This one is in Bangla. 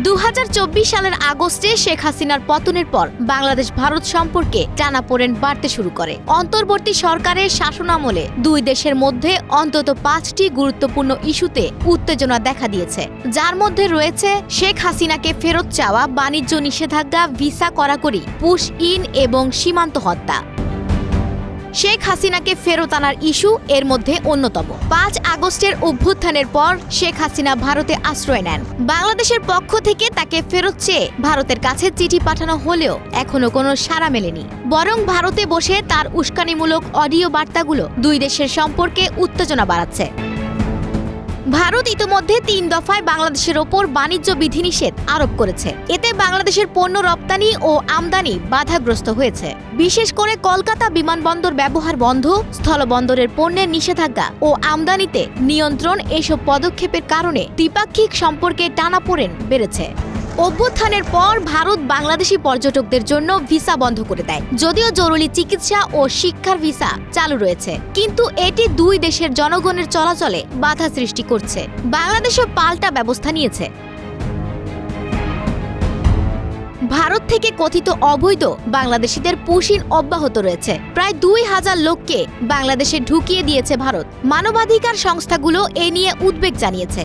2024 সালের আগস্টে শেখ হাসিনার পতনের পর বাংলাদেশ ভারত সম্পর্কে টানাপোড়েন বাড়তে শুরু করে। অন্তর্বর্তী সরকারের শাসনামলে দুই দেশের মধ্যে অন্তত 5টি গুরুত্বপূর্ণ ইস্যুতে উত্তেজনা দেখা দিয়েছে, যার মধ্যে রয়েছে শেখ হাসিনাকে ফেরত চাওয়া, বাণিজ্য নিষেধাজ্ঞা, ভিসা কড়াকড়ি, পুশ ইন এবং সীমান্ত হত্যা। শেখ হাসিনাকে ফেরত আনার ইস্যু এর মধ্যে অন্যতম। 5 আগস্টের অভ্যুত্থানের পর শেখ হাসিনা ভারতে আশ্রয় নেন। বাংলাদেশের পক্ষ থেকে তাকে ফেরত চেয়ে ভারতের কাছে চিঠি পাঠানো হলেও এখনো কোনো সাড়া মেলেনি। বরং ভারতে বসে তার উস্কানিমূলক অডিও বার্তাগুলো দুই দেশের সম্পর্কে উত্তেজনা বাড়াচ্ছে। ভারত ইতিমধ্যে 3 দফায় বাংলাদেশের ওপর বাণিজ্য বিধিনিষেধ আরোপ করেছে। এতে বাংলাদেশের পণ্য রপ্তানি ও আমদানি বাধাগ্রস্ত হয়েছে। বিশেষ করে কলকাতা বিমানবন্দর ব্যবহার বন্ধ, স্থলবন্দরের পণ্যের নিষেধাজ্ঞা ও আমদানিতে নিয়ন্ত্রণ, এসব পদক্ষেপের কারণে দ্বিপাক্ষিক সম্পর্কে টানাপোড়েন বেড়েছে। অভ্যুত্থানের পর ভারত বাংলাদেশি পর্যটকদের জন্য ভিসা বন্ধ করে দেয়, যদিও জরুরি চিকিৎসা ও শিক্ষার ভিসা চালু রয়েছে, কিন্তু এটি দুই দেশের জনগণের চলাচলে বাধা সৃষ্টি করছে। বাংলাদেশও পাল্টা ব্যবস্থা নিয়েছে। ভারত থেকে কথিত অবৈধ বাংলাদেশিদের পুশ ইন অব্যাহত রয়েছে। প্রায় 2000 লোককে বাংলাদেশে ঢুকিয়ে দিয়েছে ভারত। মানবাধিকার সংস্থাগুলো এ নিয়ে উদ্বেগ জানিয়েছে।